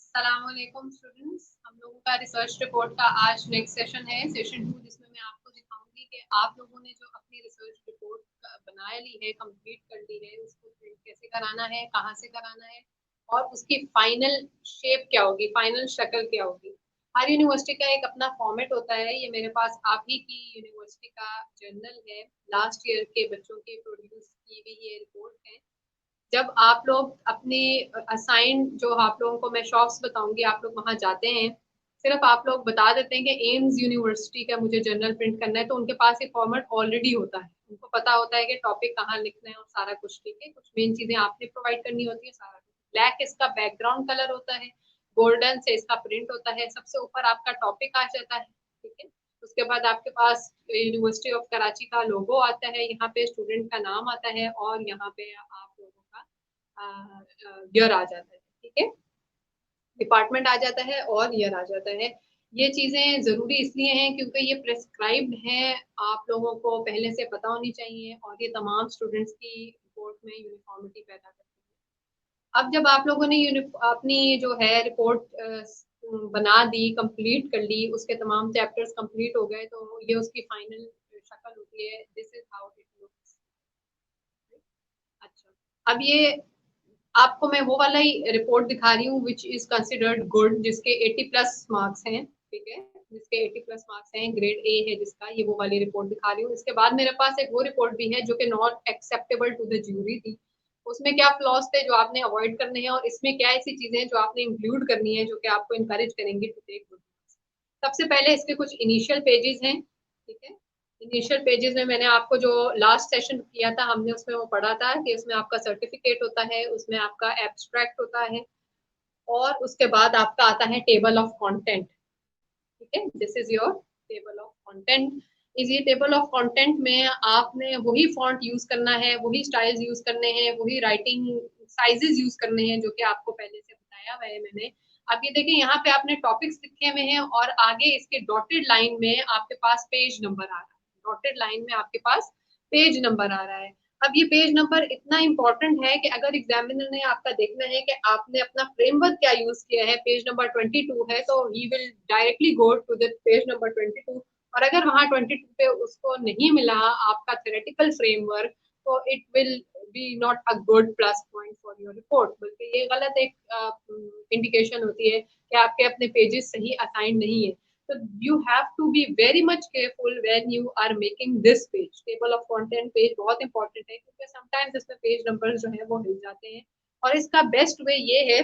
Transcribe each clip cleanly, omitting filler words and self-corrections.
अस्सलामुअलैकुम स्टूडेंट्स, हम लोगों का रिसर्च रिपोर्ट का आज नेक्स्ट सेशन है, सेशन 2, जिसमें मैं आपको दिखाऊंगी कि आप लोगों ने जो अपनी रिसर्च रिपोर्ट बना ली है, कंप्लीट कर ली है, उसको प्रिंट कैसे कराना है, कहाँ से कराना है और उसकी फाइनल शेप क्या होगी, फाइनल शक्ल क्या होगी। हर यूनिवर्सिटी का एक अपना फॉर्मेट होता है। ये मेरे पास आप ही की यूनिवर्सिटी का जर्नल है, लास्ट ईयर के बच्चों की प्रोड्यूस की हुई ये रिपोर्ट है। जब आप लोग अपनी असाइन जो आप लोगों को मैं शॉप्स बताऊंगी, आप लोग वहां जाते हैं, सिर्फ आप लोग बता देते हैं कि एम्स यूनिवर्सिटी का मुझे जर्नल प्रिंट करना है, तो उनके पास ये फॉर्मेट ऑलरेडी होता है। उनको पता होता है कि टॉपिक कहाँ लिखना है और सारा कुछ। ठीक है, कुछ मेन चीजें आपने प्रोवाइड करनी होती है, सारा कुछ। ब्लैक इसका बैकग्राउंड कलर होता है, गोल्डन से इसका प्रिंट होता है, सबसे ऊपर आपका टॉपिक आ जाता है। ठीक है, उसके बाद आपके पास यूनिवर्सिटी ऑफ कराची का लोगो आता है, यहाँ पे स्टूडेंट का नाम आता है और यहाँ पे आप लोगों का ईयर आ जाता है। ठीक है, डिपार्टमेंट आ जाता है और ईयर आ जाता है। ये चीजें जरूरी इसलिए हैं क्योंकि ये प्रेस्क्राइब्ड हैं, आप लोगों को पहले से पता होनी चाहिए और ये तमाम स्टूडेंट्स की रिपोर्ट में यूनिफॉर्मिटी पैदा करती है। अब जब आप लोगों ने अपनी जो है रिपोर्ट बना दी, कंप्लीट कर ली, उसके तमाम चैप्टर्स कंप्लीट हो गए, तो ये उसकी फाइनल शक्ल होती है। This is how it looks. अच्छा, अब ये आपको मैं वो वाला ही रिपोर्ट दिखा रही हूँ विच इज कंसिडर्ड गुड, जिसके 80 प्लस मार्क्स हैं। ठीक है, जिसके 80 प्लस मार्क्स हैं, ग्रेड ए है जिसका, ये वो वाली रिपोर्ट दिखा रही हूँ। इसके बाद मेरे पास एक वो रिपोर्ट भी है जो कि not acceptable to the jury थी। उसमें क्या फ्लॉज थे जो आपने अवॉइड करने हैं, और इसमें क्या ऐसी चीजें हैं जो आपने इंक्लूड करनी है जो कि आपको इंकरेज करेंगे टू टेक गुड। सबसे पहले इसके कुछ इनिशियल पेजेस हैं। ठीक है, इनिशियल पेजेस में मैंने आपको जो लास्ट सेशन किया था हमने उसमें वो पढ़ा था कि उसमें आपका सर्टिफिकेट होता है, उसमें आपका एब्स्ट्रैक्ट होता है और उसके बाद आपका आता है टेबल ऑफ कंटेंट। ठीक है, this is your table of content. इस ये टेबल ऑफ कंटेंट में आपने वही फॉन्ट यूज करना है, वही स्टाइल्स यूज करने हैं, वही राइटिंग साइजेस यूज करने हैं जो कि आपको पहले से बताया हुआ है मैंने। अब ये देखें, यहाँ पे आपने टॉपिक्स लिखे हुए हैं और आगे इसके डॉटेड लाइन में आपके पास पेज नंबर आ रहा है। डॉटेड लाइन में आपके पास पेज नंबर आ रहा है। अब ये पेज नंबर इतना इंपॉर्टेंट है कि अगर एग्जामिनर ने आपका देखना है कि आपने अपना फ्रेमवर्क क्या यूज किया है, पेज नंबर 22 है, तो he will directly go to the page number 22। और अगर वहां 22 पे उसको नहीं मिला आपका थ्योरेटिकल फ्रेमवर्क, तो it will be not a good plus point for your report, बल्कि ये गलत एक इंडिकेशन होती है कि आपके अपने पेजेस सही असाइन नहीं है। So you have to be very much careful when you are making this page. Table of content page बहुत important है क्योंकि sometimes इसमें पेज नंबर्स जो है वो हिल जाते हैं। और इसका बेस्ट वे ये है,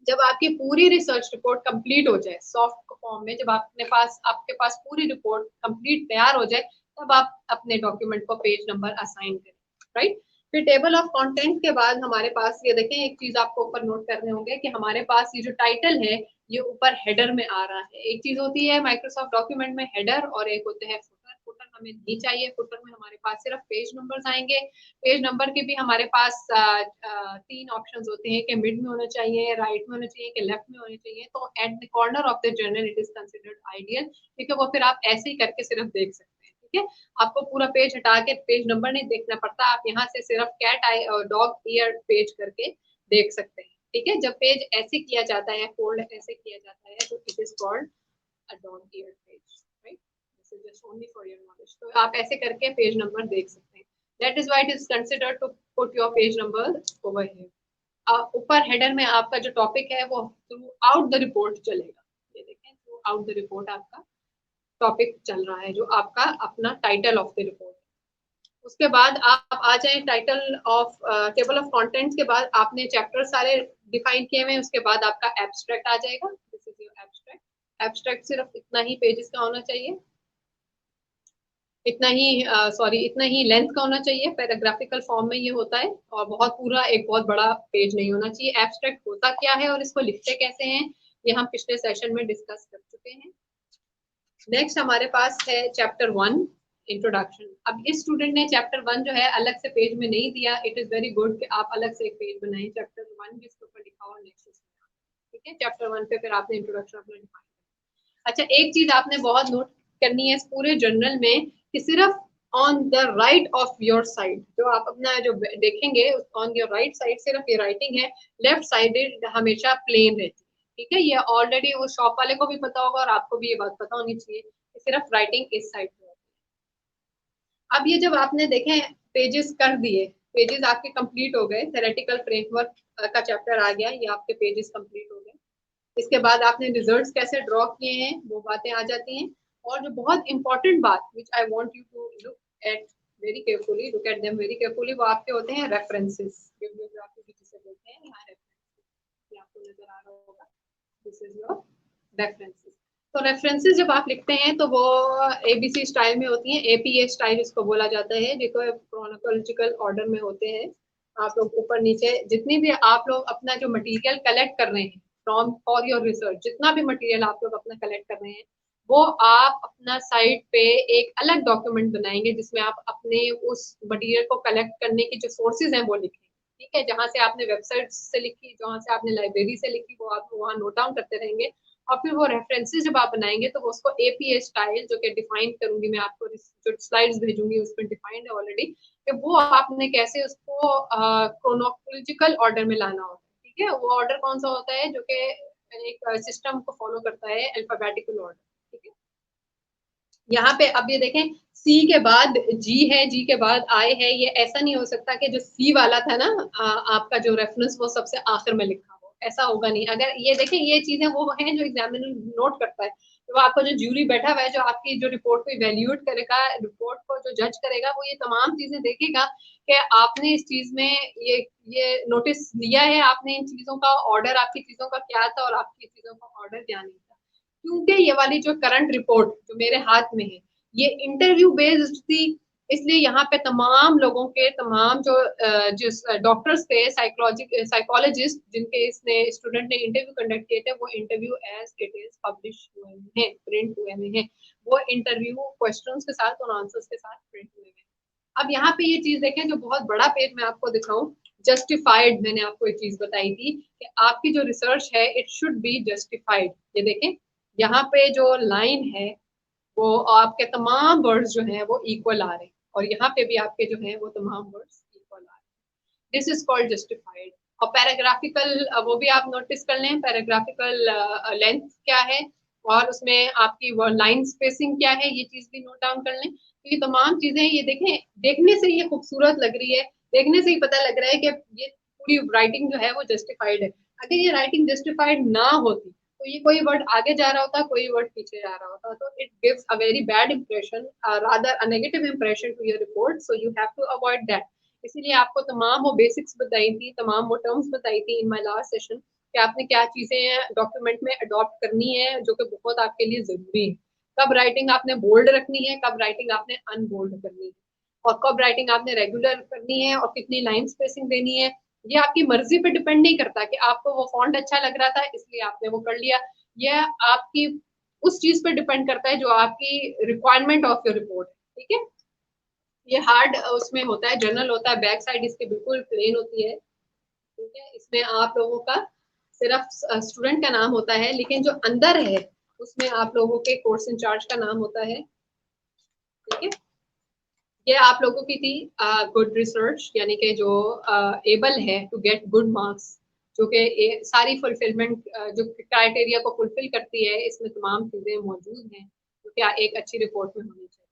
जब आपकी पूरी रिसर्च रिपोर्ट कंप्लीट हो जाए सॉफ्ट फॉर्म में, जब आपके पास पूरी रिपोर्ट कंप्लीट तैयार हो जाए, तब आप अपने डॉक्यूमेंट को पेज नंबर असाइन करें। राइट, फिर टेबल ऑफ कंटेंट के बाद हमारे पास ये देखें, एक चीज आपको ऊपर नोट करने होंगे कि हमारे पास ये जो टाइटल है ये ऊपर हेडर में आ रहा है। एक चीज होती है माइक्रोसॉफ्ट डॉक्यूमेंट में हेडर और एक होते हैं फुटर। फुटर हमें नहीं चाहिए, फुटर में हमारे पास सिर्फ पेज नंबर्स आएंगे। पेज नंबर के भी हमारे पास 3 ऑप्शंस होते हैं कि मिड में होना चाहिए, राइट में होना चाहिए, कि लेफ्ट में होने चाहिए। तो at the corner of the journal it is considered ideal, क्योंकि वो फिर आप ऐसे ही करके सिर्फ देख सकते हैं। ठीक है, आपको पूरा पेज हटा के पेज नंबर नहीं देखना पड़ता, आप यहाँ से सिर्फ कैट आई और डॉग ईयर पेज करके देख सकते हैं। ठीक है, जब पेज ऐसे किया जाता है, फोल्ड ऐसे किया जाता है, तो it is called a dog ear page. Right, this is just only for your knowledge. तो आप ऐसे करके पेज नंबर देख सकते हैं। That is why it is considered to put your page number over here. ऊपर हेडर में आपका जो टॉपिक है वो थ्रू आउट द रिपोर्ट चलेगा। ये देखें, थ्रू आउट द रिपोर्ट आपका टॉपिक चल रहा है जो आपका अपना टाइटल ऑफ द रिपोर्ट। उसके बाद आप आ जाए title of table of contents के बाद आपने चैप्टर सारे डिफाइन किए हुए हैं। उसके बाद आपका एब्स्ट्रैक्ट आ जाएगा। This is your abstract. Abstract सिर्फ इतना ही पेजेस का होना चाहिए, इतना ही लेंथ का होना चाहिए। पैराग्राफिकल फॉर्म में ये होता है और बहुत पूरा एक बहुत बड़ा पेज नहीं होना चाहिए। एब्स्ट्रैक्ट होता क्या है और इसको लिखते कैसे हैं, ये हम पिछले सेशन में डिस्कस कर चुके हैं। नेक्स्ट हमारे पास है चैप्टर 1 इंट्रोडक्शन। अब इस स्टूडेंट ने चैप्टर 1 जो है अलग से पेज में नहीं दिया। इट इज वेरी गुड कि आप अलग से एक पेज बनाएं चैप्टर 1 जिसके ऊपर लिखा हो नेक्स्ट। ठीक है, चैप्टर 1 पे फिर आपने इंट्रोडक्शन अपना लिखा। अच्छा, एक चीज आपने बहुत नोट करनी है इस पूरे जर्नल में कि सिर्फ on the right of your side जो आप अपना जो देखेंगे, ऑन योर राइट साइड सिर्फ ये राइटिंग है, लेफ्ट साइड हमेशा प्लेन रहती है। ठीक है, ये ऑलरेडी वो शॉप वाले को भी पता होगा और आपको भी ये बात पता होनी चाहिए कि सिर्फ राइटिंग इस साइड पे होती है। अब ये जब आपने देखे पेजेस कर दिए, पेजेस आपके कंप्लीट हो गए, थेरेटिकल फ्रेमवर्क का चैप्टर आ गया, ये आपके पेजेस कंप्लीट हो गए। इसके बाद आपने रिजल्ट्स कैसे ड्रॉ किए हैं वो बातें आ जाती हैं। और जो बहुत इंपॉर्टेंट बात which I want you to look at very carefully, look at them very carefully, वो आपके होते हैं रेफरेंसेस, बिब्लियोग्राफी भी जिसे बोलते हैं। यहाँ रेफरेंसेस, ये आपको नजर आ रहा होगा, दिस इज योर रेफरेंसेस। तो रेफरेंसेस जब आप लिखते हैं तो वो एबीसी स्टाइल में होती हैं, एपीए स्टाइल इसको बोला जाता है, जो क्रोनोलॉजिकल ऑर्डर में होते हैं। आप लोग ऊपर नीचे जितनी भी आप लोग अपना जो मटेरियल कलेक्ट कर रहे हैं फ्रॉम फॉर योर रिसर्च, जितना भी मटेरियल आप लोग अपना कलेक्ट कर रहे हैं वो आप अपना साइट पे एक अलग डॉक्यूमेंट बनाएंगे जिसमें आप अपने उस मटेरियल को कलेक्ट करने की जो सोर्सेज हैं वो लिखें। ठीक है, जहां से आपने वेबसाइट से लिखी, जहां से आपने लाइब्रेरी से लिखी, वो आप वहाँ नोट डाउन करते रहेंगे। और फिर वो रेफरेंसेस जब आप बनाएंगे तो वो उसको एपीए स्टाइल, जो कि डिफाइन करूंगी मैं आपको, जो स्लाइड्स भेजूंगी उसमें डिफाइंड है ऑलरेडी, कि वो आपने कैसे उसको क्रोनोलॉजिकल ऑर्डर में लाना होता है। ठीक है, वो ऑर्डर कौन सा होता है जो कि एक सिस्टम को फॉलो करता है, अल्फाबेटिकल ऑर्डर। ठीक है, यहाँ पे अब ये देखें, सी के बाद जी है, जी के बाद आई है, ये ऐसा नहीं हो सकता कि जो सी वाला था ना आपका जो रेफरेंस वो सबसे आखिर में लिखा हो, ऐसा होगा नहीं। अगर ये देखें, ये चीजें वो हैं जो एग्जामिनर नोट करता है, तो आपको जो ज्यूरी बैठा हुआ है जो आपकी जो रिपोर्ट को इवेल्यूएट करेगा, रिपोर्ट को जो जज करेगा, वो ये तमाम चीजें देखेगा कि आपने इस चीज में ये नोटिस लिया है, आपने इन चीजों का ऑर्डर, आपकी चीजों का क्या था और आपकी चीजों का ऑर्डर क्या नहीं था। क्योंकि ये वाली जो करंट रिपोर्ट जो मेरे हाथ में है ये इंटरव्यू बेस्ड थी, इसलिए यहाँ पे तमाम लोगों के, तमाम जो डॉक्टर्स थे, साइकोलॉजिस्ट जिनके इसने स्टूडेंट ने इंटरव्यू कंडक्ट किए थे, वो interview as it is publish हुए हैं, प्रिंट हुए हैं, वो इंटरव्यू क्वेश्चंस के साथ और आंसर्स के साथ प्रिंट हुए हैं। अब यहाँ पे ये चीज देखें, जो बहुत बड़ा पेज मैं आपको दिखाऊं, जस्टिफाइड, मैंने आपको एक चीज बताई थी कि आपकी जो रिसर्च है इट शुड बी जस्टिफाइड। ये देखें, यहाँ पे जो लाइन है वो आपके तमाम वर्ड्स जो हैं वो इक्वल आ रहे हैं, और यहाँ पे भी आपके जो हैं वो तमाम वर्ड्स इक्वल आ रहे हैं। This is called justified. और पैराग्राफिकल, वो भी आप नोटिस कर लें, पैराग्राफिकल लेंथ क्या है और उसमें आपकी लाइन स्पेसिंग क्या है, ये चीज भी नोट डाउन कर लें। तो ये तमाम चीजें, ये देखें, देखने से ये खूबसूरत लग रही है, देखने से ही पता लग रहा है कि ये पूरी राइटिंग जो है वो जस्टिफाइड है। अगर ये राइटिंग जस्टिफाइड ना होती तो ये कोई वर्ड आगे जा रहा होता, कोई वर्ड पीछे जा रहा होता, तो it gives a very bad impression, rather a negative impression to your report, so you have to avoid that. इसीलिए आपको तमाम वो बेसिक्स बताई थी, तमाम वो टर्म्स बताई थी इन माय लास्ट सेशन कि आपने क्या चीजें डॉक्यूमेंट में अडॉप्ट करनी है जो कि बहुत आपके लिए जरूरी है। कब राइटिंग आपने बोल्ड रखनी है, कब राइटिंग आपने अनबोल्ड करनी है, और कब राइटिंग आपने रेगुलर करनी है और कितनी लाइन स्पेसिंग देनी है। ये आपकी मर्जी पे डिपेंड नहीं करता कि आपको वो फॉन्ट अच्छा लग रहा था इसलिए आपने वो कर लिया। यह आपकी उस चीज पे डिपेंड करता है जो आपकी रिक्वायरमेंट ऑफ योर रिपोर्ट है। ठीक है, ये हार्ड उसमें होता है, जर्नल होता है, बैक साइड इसके बिल्कुल प्लेन होती है। ठीक है, इसमें आप लोगों का सिर्फ स्टूडेंट का नाम होता है, लेकिन जो अंदर है उसमें आप लोगों के कोर्स इंचार्ज का नाम होता है। ठीक है, ये आप लोगों की थी गुड रिसर्च, यानी कि जो एबल है टू गेट गुड मार्क्स, जो कि सारी फुलफिलमेंट जो क्राइटेरिया को फुलफिल करती है, इसमें तमाम चीजें मौजूद हैं जो कि एक अच्छी रिपोर्ट में होनी चाहिए।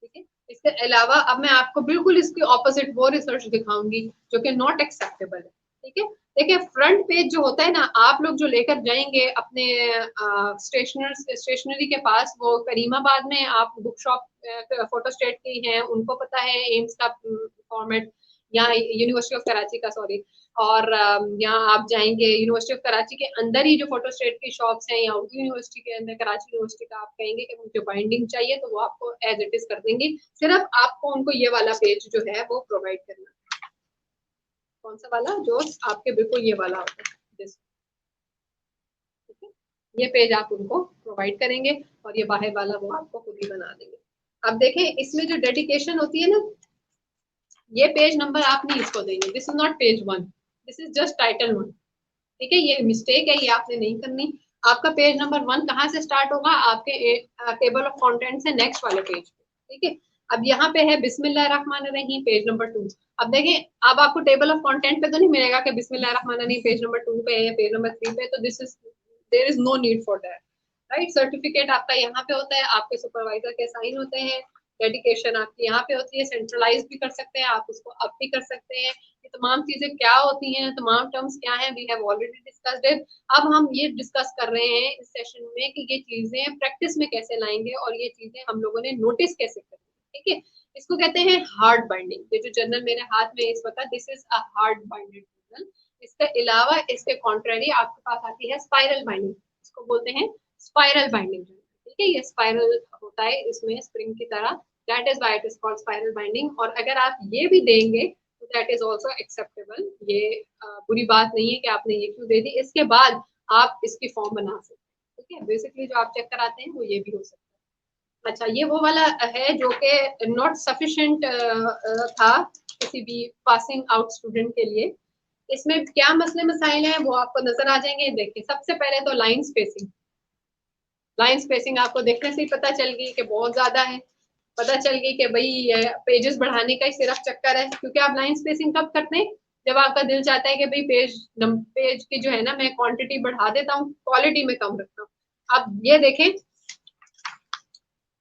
ठीक है, इसके अलावा अब मैं आपको बिल्कुल इसके ऑपोजिट वो रिसर्च दिखाऊंगी जो कि नॉट एक्सेप्टेबल है। ठीक है, देखिए, फ्रंट पेज जो होता है ना, आप लोग जो लेकर जाएंगे अपने स्टेशनरी के पास, वो करीमाबाद में आप बुक शॉप फोटो स्टेट की हैं, उनको पता है एम्स का फॉर्मेट, यहाँ यूनिवर्सिटी ऑफ कराची का, सॉरी, और यहाँ आप जाएंगे यूनिवर्सिटी ऑफ कराची के अंदर ही जो फोटो स्टेट की शॉप्स हैं, या उर्दू यूनिवर्सिटी के अंदर, कराची यूनिवर्सिटी का, आप कहेंगे कि मुझे बाइंडिंग चाहिए तो वो आपको एज इट इज कर देंगे। सिर्फ आपको उनको ये वाला पेज जो है वो प्रोवाइड करना। कौन सा वाला? जो आपके बिल्कुल ये वाला होता है, ठीक है, ये पेज आप उनको प्रोवाइड करेंगे और ये बाहर वाला वो आपको खुद ही बना देंगे। अब देखें, इसमें जो डेडिकेशन होती है ना, ये पेज नंबर आप नहीं इसको देंगे, this is not page 1, this is just title 1। ठीक है, ये मिस्टेक है, ये आपने नहीं करनी। आपका पेज नंबर 1 कहाँ से स्टार्ट होगा? आपके टेबल ऑफ कंटेंट से नेक्स्ट वाले पेज पे। ठीक है, अब यहाँ पे है बिस्मिल्लाहिर्रहमानिर्रहीम, पेज नंबर 2। अब देखें, अब आपको टेबल ऑफ कंटेंट पे तो नहीं मिलेगा कि बिस्मिल्लाहिर्रहमानिर्रहीम पेज नंबर 2 पे है या पेज नंबर 3 पे, तो this is there is no need for that, right. Certificate आपका यहाँ पे होता है, आपके सुपरवाइजर के साइन होते हैं, डेडिकेशन आपकी यहाँ पे होती है, सेंट्रलाइज भी कर सकते हैं आप, उसको अप भी कर सकते हैं। ये तमाम चीजें क्या होती हैं, तमाम टर्म्स क्या हैं, we have already discussed it. अब हम ये डिस्कस कर रहे हैं इस सेशन में कि ये चीजें प्रैक्टिस में कैसे लाएंगे और ये चीजें हम लोगों ने नोटिस कैसे करेंगे, ठीक है। इसको कहते हैं हार्ड बाइंडिंग। ये जो जर्नल मेरे हाथ में इस वक्त, this is a hard binded journal. इसके अलावा इसके कॉन्ट्रेरी आपके पास आती है स्पाइरल बाइंडिंग, इसको बोलते हैं स्पाइरल बाइंडिंग, ठीक है। ये स्पाइरल होता है इसमें स्प्रिंग की तरह, that is why it is called spiral binding. और अगर आप ये भी देंगे तो दैट इज आल्सो एक्सेप्टेबल। ये बुरी बात नहीं है कि आपने ये क्यों दे दी, इसके बाद आप इसकी फॉर्म बना सकते हैं, ठीक है। बेसिकली जो आप चेक कराते हैं वो ये भी हो सकता है। अच्छा, ये वो वाला है जो कि नॉट सफिशिएंट था किसी भी पासिंग आउट स्टूडेंट के लिए। इसमें क्या मसले मसाइल हैं वो आपको नजर आ जाएंगे। देखिए, सबसे पहले तो लाइन स्पेसिंग। लाइन स्पेसिंग आपको देखने से ही पता चल गई कि बहुत ज्यादा है। पता चल गई कि भाई पेजेस बढ़ाने का ही सिर्फ चक्कर है, क्योंकि आप लाइन स्पेसिंग कब करते हैं, जब आपका दिल चाहता है कि भाई पेज की जो है ना मैं क्वांटिटी बढ़ा देता हूँ, क्वालिटी में कम रखता हूँ। अब ये देखें,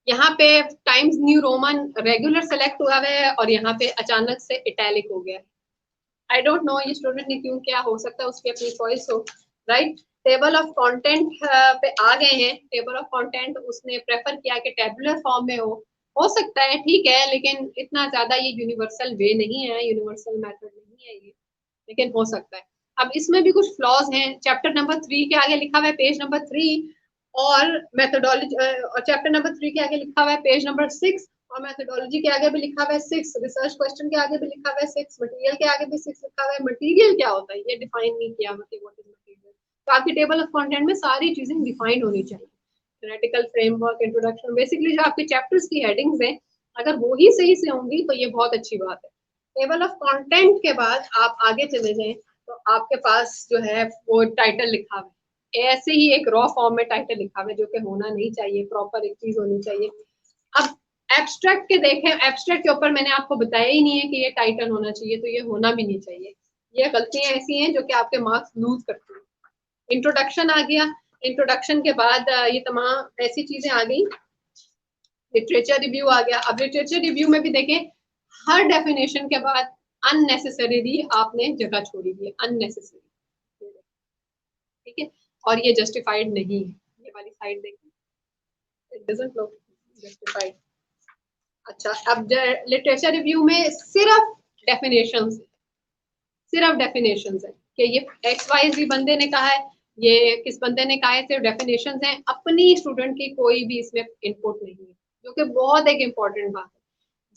यहाँ पे times new Roman regular select हुआ है और यहाँ पे अचानक से इटैलिक हो गया। आई डोंट नो ये स्टूडेंट ने क्यों किया, हो सकता है उसकी अपनी चॉइस हो, राइट। टेबल ऑफ कंटेंट पे आ गए हैं। टेबल ऑफ कंटेंट उसने प्रेफर किया कि टेबुलर फॉर्म में हो सकता है, ठीक है, लेकिन इतना ज्यादा ये यूनिवर्सल वे नहीं है, यूनिवर्सल मेथड नहीं है ये, लेकिन हो सकता है। अब इसमें भी कुछ फ्लॉज हैं। चैप्टर नंबर 3 के आगे लिखा हुआ है पेज नंबर 3, और मेथोडोलॉजी, और चैप्टर नंबर 3 के आगे लिखा हुआ है पेज नंबर 6, और मेथोडोलॉजी के आगे भी लिखा हुआ है 6, रिसर्च क्वेश्चन के आगे भी लिखा हुआ है 6, मटेरियल के आगे भी 6 लिखा हुआ है। मटेरियल क्या होता है ये डिफाइन नहीं किया, मतलब व्हाट इज मटेरियल। तो आपकी टेबल ऑफ कंटेंट में सारी चीजें डिफाइन होनी चाहिए। थ्योरेटिकल फ्रेमवर्क, इंट्रोडक्शन, बेसिकली जो आपके चैप्टर्स की हेडिंग्स हैं, अगर वो ही सही से होंगी तो ये बहुत अच्छी बात है। टेबल ऑफ कंटेंट के बाद आप आगे चले जाएं तो आपके पास जो है वो टाइटल लिखा हुआ है, ऐसे ही एक रॉ फॉर्म में टाइटल लिखा हुआ है, जो कि होना नहीं चाहिए, प्रॉपर एक चीज होनी चाहिए। अब एब्स्ट्रैक्ट के देखें, एब्स्ट्रैक्ट के ऊपर मैंने आपको बताया ही नहीं है कि ये टाइटल होना चाहिए, तो ये होना भी नहीं चाहिए। ये गलतियां ऐसी हैं जो कि आपके मार्क्स लूज करती हैं। इंट्रोडक्शन आ गया, इंट्रोडक्शन के बाद ये तमाम ऐसी चीजें आ गई। लिटरेचर रिव्यू आ गया। अब लिटरेचर रिव्यू में भी देखें, हर डेफिनेशन के बाद अननेसेसरीली आपने जगह छोड़ी दी है, अननेसेसरी, ठीक है, और ये जस्टिफाइड नहीं है। ये वाली साइड देखें, इट डजंट लुक जस्टिफाइड। अच्छा, अब लिटरेचर रिव्यू में सिर्फ डेफिनेशंस, सिर्फ डेफिनेशंस है कि ये एक्स वाई जी बंदे ने कहा है, ये किस बंदे ने कहा है, सिर्फ डेफिनेशंस हैं, अपनी स्टूडेंट की कोई भी इसमें इनपुट नहीं है, जो कि बहुत एक इम्पॉर्टेंट बात है।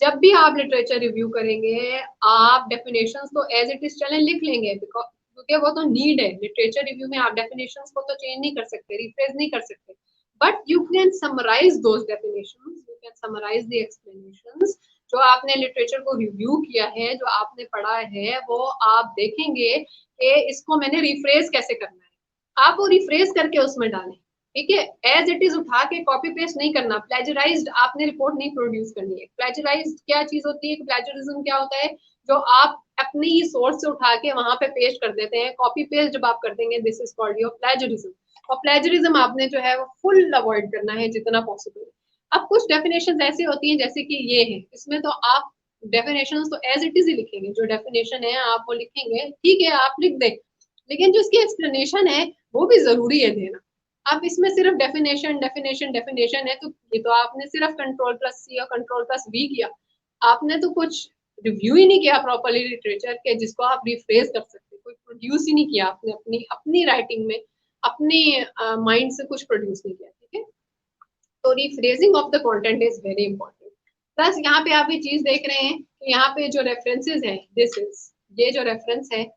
जब भी आप लिटरेचर रिव्यू करेंगे, आप डेफिनेशंस तो एज इट इज चलें लिख लेंगे, क्योंकि वो तो नीड है। लिटरेचर रिव्यू में आप डेफिनेशंस को तो चेंज नहीं कर सकते, रिफ्रेश नहीं कर सकते, but you can summarise those definitions, you can summarise the explanations. जो आपने लिटरेचर को रिव्यू किया है, जो आपने पढ़ा है, वो आप देखेंगे कि इसको मैंने रिफ्रेश कैसे करना है, आप वो रिफ्रेश करके उसमें डालें, ठीक है। एज इट इज उठा के कॉपी पेस्ट नहीं करना। प्लेजराइज्ड आपने रिपोर्ट नहीं प्रोड्यूस करनी है। प्लेजराइज्ड क्या चीज होती है, प्लेजरिज्म क्या होता है, जो आप अपनी ही सोर्स से उठा के वहां पे पेस्ट कर देते हैं। कॉपी पेस्ट जब आप कर देंगे, this is called your plagiarism. और प्लेजरिज्म आपने जो है वो फुल अवॉइड करना है जितना पॉसिबल। अब कुछ डेफिनेशन ऐसी होती हैं जैसे कि ये है, इसमें तो आप डेफिनेशन तो एज इट इज ही लिखेंगे, जो डेफिनेशन है आप वो लिखेंगे, ठीक है, आप लिख दें, लेकिन जो इसकी एक्सप्लेनेशन है वो भी जरूरी है देना। अब इसमें सिर्फ डेफिनेशन डेफिनेशन डेफिनेशन है, तो ये तो आपने सिर्फ कंट्रोल प्लस सी और कंट्रोल प्लस वी किया, आपने तो कुछ रिव्यू ही नहीं किया प्रॉपरली लिटरेचर के, जिसको आप रिफ्रेश कर सकते, कोई प्रोड्यूस ही नहीं किया आपने अपनी अपनी राइटिंग में, अपने माइंड से कुछ प्रोड्यूस नहीं किया, ठीक है। तो rephrasing of the content is very important. Plus यहाँ पे आप ये चीज देख रहे हैं कि यहाँ पे जो रेफरेंसेस हैं, दिस इज, ये जो रेफरेंस है,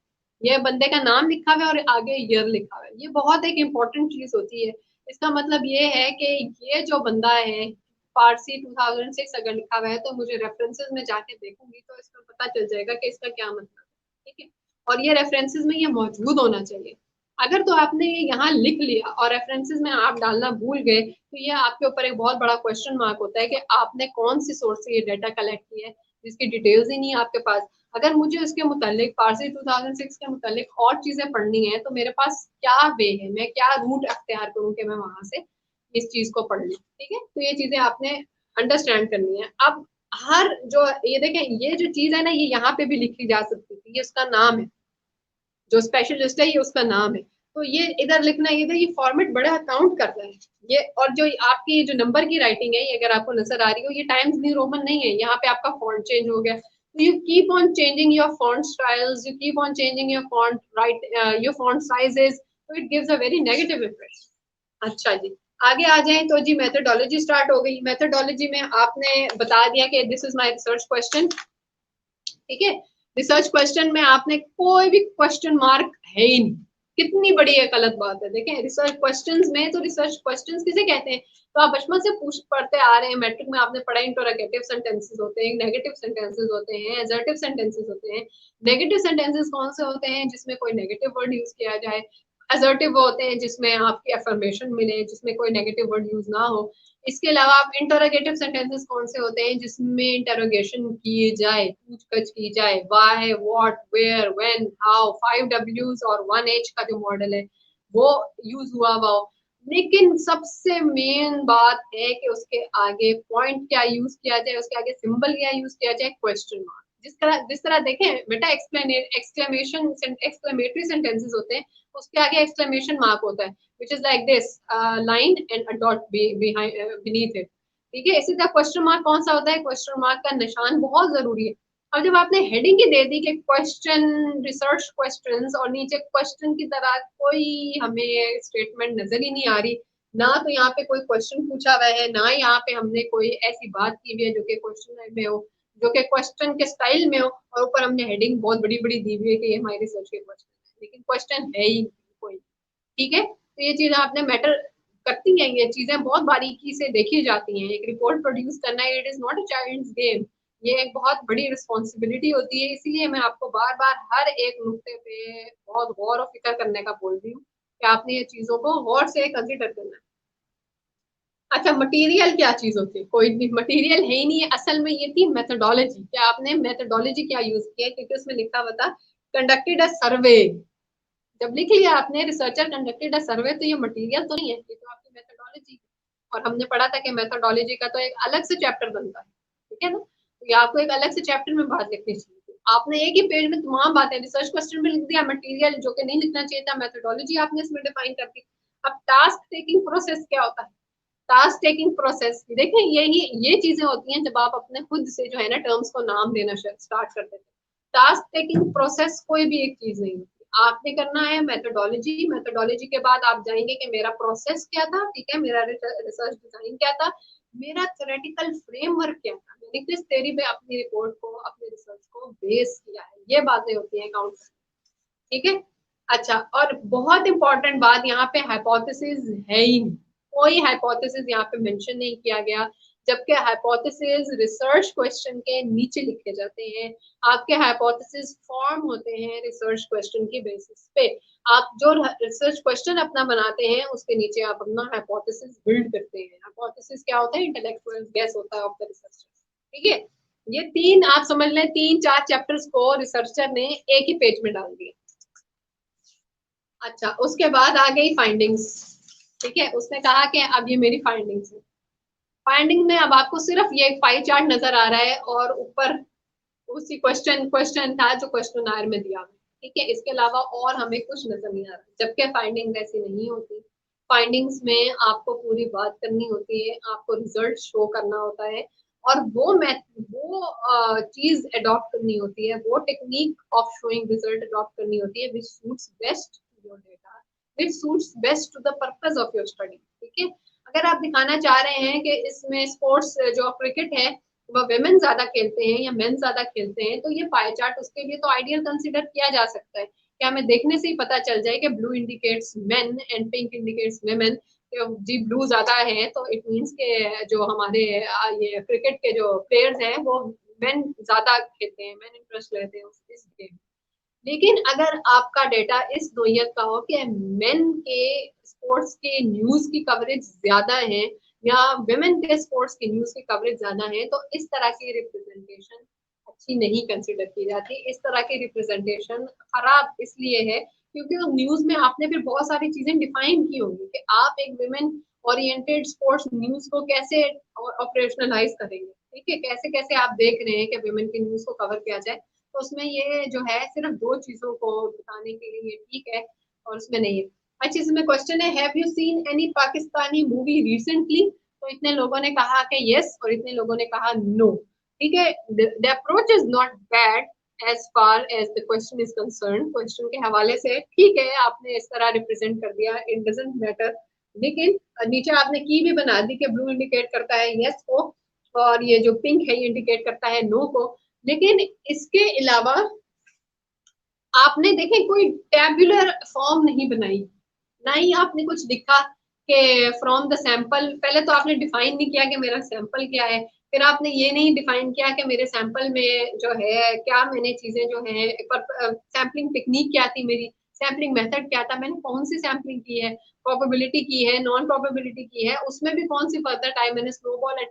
ये बंदे का नाम लिखा हुआ है और आगे ईयर लिखा हुआ है। ये बहुत एक इम्पोर्टेंट चीज होती है। इसका मतलब ये है कि ये जो बंदा है, फारसी 2006 अगर लिखा हुआ है, तो मुझे रेफरेंसेस में जाके देखूंगी तो इसका पता चल जाएगा कि इसका क्या मतलब है, ठीक है। और ये रेफरेंसेस में ये मौजूद होना चाहिए। अगर तो आपने ये यहाँ लिख लिया और रेफरेंसेस में आप डालना भूल गए, तो ये आपके ऊपर एक बहुत बड़ा क्वेश्चन मार्क होता है कि आपने कौन सी सोर्स से ये डाटा कलेक्ट किया है, जिसकी डिटेल्स ही नहीं है आपके पास। अगर मुझे उसके मुतालिक पारसी 2006 के मुतालिक और चीजें पढ़नी है तो मेरे पास क्या वे है, मैं क्या रूट अख्तियार करूं कि मैं वहां से इस चीज को पढ़ लूं। ठीक है, तो ये चीजें आपने अंडरस्टैंड करनी है। अब हर जो ये देखें, ये जो चीज है ना, ये यहाँ पे भी लिखी जा सकती थी, ये उसका नाम है, जो स्पेशलिस्ट है ये उसका नाम है। तो ये इधर लिखना है, इधर ये फॉर्मेट बड़ा काउंट करता है ये। और जो आपकी जो नंबर की राइटिंग है, ये अगर आपको नजर आ रही हो, ये टाइम्स न्यू रोमन नहीं है, यहाँ पे आपका फॉन्ट चेंज हो गया। तो you keep on changing your font styles, you keep on changing your font right, your font sizes, तो it gives a very negative effect. अच्छा जी, आगे आ जाएं तो जी मेथोडोलॉजी स्टार्ट हो गई। मेथोडोलॉजी में आपने बता दिया कि this is my research question. ठीक है, रिसर्च क्वेश्चन में आपने कोई भी क्वेश्चन मार्क है ही नहीं, कितनी बड़ी एक गलत बात है। देखें रिसर्च क्वेश्चंस में, तो रिसर्च क्वेश्चंस किसे कहते हैं, तो आप बचपन से पूछ पढ़ते आ रहे हैं, मैट्रिक में आपने पढ़ा इंटरोगेटिव सेंटेंसेस होते हैं, नेगेटिव सेंटेंसेस होते हैं, असर्टिव सेंटेंसेस होते हैं। नेगेटिव सेंटेंसेस कौन से होते हैं, जिसमें कोई नेगेटिव वर्ड यूज किया जाए। असर्टिव होते हैं जिसमें आपकी अफर्मेशन मिले, जिसमें कोई नेगेटिव वर्ड यूज ना हो। इसके अलावा आप इंटरोगेटिव सेंटेंसेस कौन से होते हैं, जिसमें इंटरोगेशन किए जाए, पूछताछ की जाए, why, what, where, when, how, 5 W's और 1 H का जो मॉडल है वो यूज हुआ हुआ हो। लेकिन सबसे मेन बात है कि उसके आगे पॉइंट क्या यूज किया जाए, उसके आगे सिंबल क्या यूज किया जाए, क्वेश्चन मार्क। जिस तरह देखें बेटा, एक्सक्लेमेशन एक्सक्लेमेटरी सेंटेंसेस होते हैं, उसके आगे एक्सक्लेमेशन मार्क होता है, which is like this, line and a dot behind, beneath it। ठीक है, इसी तरह क्वेश्चन मार्क कौन सा होता है, क्वेश्चन मार्क का निशान बहुत जरूरी है। और जब आपने हेडिंग ही दे दी कि क्वेश्चन, रिसर्च क्वेश्चंस, और नीचे क्वेश्चन की तरह कोई हमें स्टेटमेंट नजर ही नहीं आ रही, ना तो यहाँ पे कोई क्वेश्चन पूछा हुआ है, ना यहाँ पे हमने कोई ऐसी बात की हुई है जो कि क्वेश्चन में हो, जो कि क्वेश्चन के स्टाइल में हो, और ऊपर हमने हेडिंग बहुत बड़ी बड़ी दी हुई है कि ये हमारी रिसर्च के क्वेश्चन है, लेकिन क्वेश्चन है ही कोई। ठीक है, तो ये चीजें आपने मैटर करती हैं, ये चीजें बहुत बारीकी से देखी जाती हैं। एक रिपोर्ट प्रोड्यूस करना, it is not a child's game, ये एक बहुत बड़ी रिस्पॉन्सिबिलिटी होती है। इसीलिए मैं आपको बार बार हर एक नुक्ते पे बहुत गौर और फिक्र करने का बोल रही हूँ कि आपने ये चीजों को गौर से कंसिडर करना है। अच्छा, मटेरियल क्या चीज होती है, कोई भी मटेरियल है ही नहीं है, असल में ये थी मेथोडोलॉजी। क्या आपने मेथोडोलॉजी क्या यूज किया, क्योंकि उसमें लिखा हुआ था कंडक्टेड अ सर्वे। जब लिख लिया आपने रिसर्चर कंडक्टेड अ सर्वे, तो ये मटेरियल तो नहीं है, ये तो आपकी मेथोडोलॉजी। और हमने पढ़ा था कि मेथोडोलॉजी का तो एक अलग से चैप्टर बनता है, ठीक है ना, तो ये आपको एक अलग से चैप्टर में बात लिखनी चाहिए। आपने एक ही पेज में तमाम बातें रिसर्च क्वेश्चन में लिख दिया, मटेरियल जो कि नहीं लिखना चाहिए था, मेथोडोलॉजी आपने इसमें डिफाइन कर दी। अब टास्क टेकिंग प्रोसेस क्या होता है, टास्क टेकिंग प्रोसेस देखें, यही ये चीजें होती हैं जब आप अपने खुद से जो है ना टर्म्स को नाम देना स्टार्ट कर देते हैं। टास्क टेकिंग प्रोसेस कोई भी एक चीज नहीं होती, आपने करना है मेथोडोलॉजी। मेथोडोलॉजी के बाद आप जाएंगे कि मेरा प्रोसेस क्या था, ठीक है, मेरा रिसर्च डिजाइन क्या था, मेरा थ्योरेटिकल फ्रेमवर्क क्या था, मैंने किस थ्योरी पे अपनी रिपोर्ट को, अपने रिसर्च को बेस किया है, ये बातें होती हैं काउंट। ठीक है, अच्छा, और बहुत इंपॉर्टेंट बात यहाँ पे हाइपोथेसिस है ही नहीं, कोई हाइपोथेसिस यहाँ पे मेंशन नहीं किया गया, जबकि हाइपोथेसिस रिसर्च क्वेश्चन के नीचे लिखे जाते हैं। आपके हाइपोथेसिस फॉर्म होते हैं रिसर्च क्वेश्चन के बेसिस पे। आप जो रिसर्च क्वेश्चन अपना बनाते हैं उसके नीचे आप अपना हाइपोथेसिस बिल्ड करते हैं। हाइपोथेसिस क्या होता है, इंटेलेक्चुअल गेस होता है ऑफ द रिसर्चर। ठीक है, ये तीन आप समझ लें, 3-4 चैप्टर्स को रिसर्चर ने एक ही पेज में डाल दिया। अच्छा, उसके बाद आ गई फाइंडिंग्स। ठीक है, उसने कहा कि अब ये मेरी फाइंडिंग्स है। फाइंडिंग में अब आपको सिर्फ ये एक पाई चार्ट नजर आ रहा है और ऊपर उसी क्वेश्चन था जो क्वेश्चन आयर में दिया। ठीक है, इसके अलावा और हमें कुछ नजर नहीं आ रहा, जबकि फाइंडिंग ऐसी नहीं होती। फाइंडिंग्स में आपको पूरी बात करनी होती है, आपको रिजल्ट शो करना होता है, और वो चीज अडॉप्ट करनी होती है, वो technique of showing result adopt करनी होती है which suits best to your data, which suits best to the purpose of your study. ठीक है, अगर आप दिखाना चाह रहे हैं कि इसमें स्पोर्ट्स जो क्रिकेट है वह वेमेन ज्यादा खेलते हैं या मेन ज्यादा खेलते हैं, तो ये पाई चार्ट उसके लिए तो आइडियल कंसिडर किया जा सकता है। क्या हमें देखने से ही पता चल जाए कि blue indicates men and pink indicates women, जी ब्लू ज्यादा है तो इट मींस के जो हमारे ये क्रिकेट के जो प्लेयर्स हैं वो मेन ज्यादा खेलते हैं, मेन इंटरेस्ट लेते हैं इस गेम। लेकिन अगर आपका डेटा इस नोयत का हो कि मेन के स्पोर्ट्स के न्यूज की कवरेज ज्यादा है या वुमेन के स्पोर्ट्स की न्यूज की कवरेज ज्यादा है, तो इस तरह की रिप्रेजेंटेशन अच्छी नहीं कंसिडर की जाती। इस तरह की रिप्रेजेंटेशन खराब इसलिए है क्योंकि वो न्यूज में आपने फिर बहुत सारी चीजें डिफाइन की होंगी कि आप एक विमेन ओरिएंटेड स्पोर्ट्स न्यूज को कैसे ऑपरेशनलाइज करेंगे, ठीक है, कैसे कैसे आप देख रहे हैं कि विमेन की न्यूज को कवर किया जाए। तो उसमें ये जो है सिर्फ दो चीजों को बताने के लिए ये ठीक है और उसमें नहीं है। अच्छा, इसमें क्वेश्चन है, have you seen any Pakistani movie recently? तो इतने लोगों ने कहा कि यस और इतने लोगों ने कहा नो। ठीक है, the approach is not bad as far as the question is concern. Question के हवाले से ठीक है, आपने इस तरह रिप्रेजेंट कर दिया, इट डजंट मैटर। लेकिन नीचे आपने की भी बना दी कि ब्लू इंडिकेट करता है यस को और ये जो पिंक है ये इंडिकेट करता है नो को। लेकिन इसके अलावा आपने देखे कोई टेबुलर फॉर्म नहीं बनाई, ना ही आपने कुछ लिखा कि फ्रॉम द सैंपल। पहले तो आपने डिफाइन नहीं किया कि मेरा सैंपल क्या है, फिर आपने ये नहीं डिफाइन किया कि मेरे सैंपल में जो है क्या मैंने चीजें जो है सैम्पलिंग टेक्निक क्या थी, मेरी सैम्पलिंग मेथड क्या था, मैंने कौन सी सैम्पलिंग की है, प्रोबेबिलिटी की है, नॉन प्रोबेबिलिटी की है, उसमें भी कौन सी फर्दर टाइम मैंने स्नोबॉल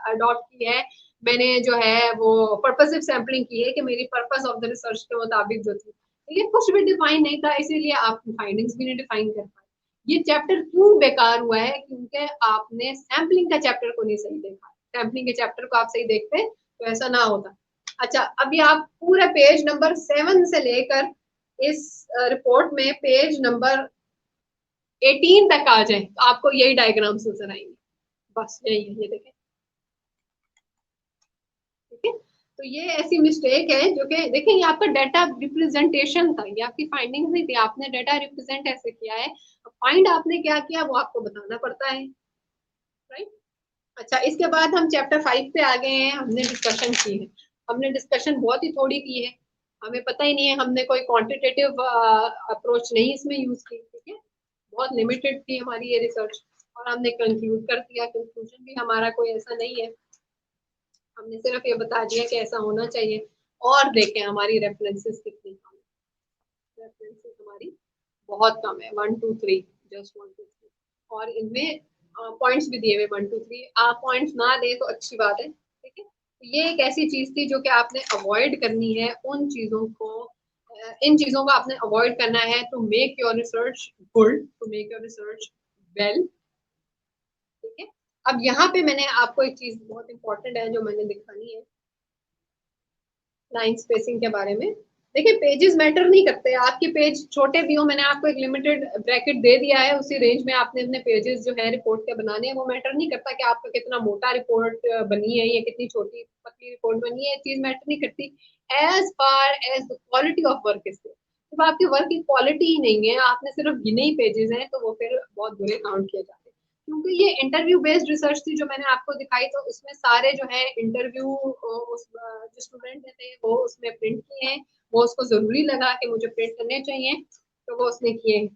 अडॉप्ट की है, मैंने जो है वो पर्पसिव सैम्पलिंग की है कि मेरी पर्पस ऑफ द रिसर्च के मुताबिक जो थी। ये कुछ भी डिफाइन नहीं था, इसीलिए आप फाइंडिंग्स भी नहीं डिफाइन कर पाए। ये चैप्टर क्यों बेकार हुआ है? क्योंकि आपने सैम्पलिंग का चैप्टर को नहीं सही देखा। सैम्पलिंग के चैप्टर को आप सही देखते तो ऐसा ना होता। अच्छा, अभी आप पूरे पेज नंबर 7 से लेकर इस रिपोर्ट में पेज नंबर 18 तक आ जाए तो आपको यही डायग्राम्स नजर आएंगे। बस यही है, ये देखें, ठीक है। तो ये ऐसी मिस्टेक है जो कि देखें, ये आपका डाटा रिप्रेजेंटेशन था, ये आपकी फाइंडिंग्स नहीं थी, आपने डाटा रिप्रेजेंट ऐसे किया है। फाइंड आपने क्या किया वो आपको बताना पड़ता है, राइट। अच्छा, इसके बाद हम चैप्टर 5 पे आ गए हैं। हमने डिस्कशन की है, हमने डिस्कशन बहुत ही थोड़ी की है, हमें पता ही नहीं है, हमने कोई क्वांटिटेटिव अप्रोच नहीं इसमें यूज की, ठीक है, बहुत लिमिटेड थी हमारी ये रिसर्च और हमने कंक्लूड कर दिया। कंक्लूजन भी हमारा कोई ऐसा नहीं है, हमने सिर्फ ये बता दिया कि ऐसा होना चाहिए। और देखें हमारी रेफरेंसेस कितनी कम है, रेफरेंसेस हमारी बहुत कम है, 1 2 3, जस्ट 1 2 3, और इनमें पॉइंट्स भी दिए हुए 1 2 3। आप पॉइंट्स ना दे तो अच्छी बात है, ठीक है। ये एक ऐसी चीज थी जो कि आपने अवॉइड करनी है, उन चीजों को इन चीजों को आपने अवॉइड करना है to make your research good, to make your research well, ठीक है। अब यहाँ पे मैंने आपको एक चीज बहुत इंपॉर्टेंट है जो मैंने दिखानी है लाइन स्पेसिंग के बारे में। देखिए, पेजेस मैटर नहीं करते, आपके पेज छोटे भी हो, मैंने आपको एक लिमिटेड ब्रैकेट दे दिया है, उसी रेंज में आपने अपने पेजेस जो है रिपोर्ट के बनाने हैं। वो मैटर नहीं करता कि आपका कितना मोटा रिपोर्ट बनी है या कितनी छोटी पतली रिपोर्ट बनी है, चीज मैटर नहीं करती as far as the quality of work is. जब आपके वर्क की क्वालिटी ही नहीं है, आपने सिर्फ गिने ही पेजेस हैं, तो वो फिर बहुत बुरे काउंट किए जाते हैं। क्योंकि ये इंटरव्यू बेस्ड रिसर्च थी जो मैंने आपको दिखाई, तो उसमें सारे जो है इंटरव्यू उस जो स्टूडेंट थे वो उसमें प्रिंट किए हैं, वो उसको जरूरी लगा कि मुझे प्रिंट करने चाहिए, तो वो उसने किए हैं।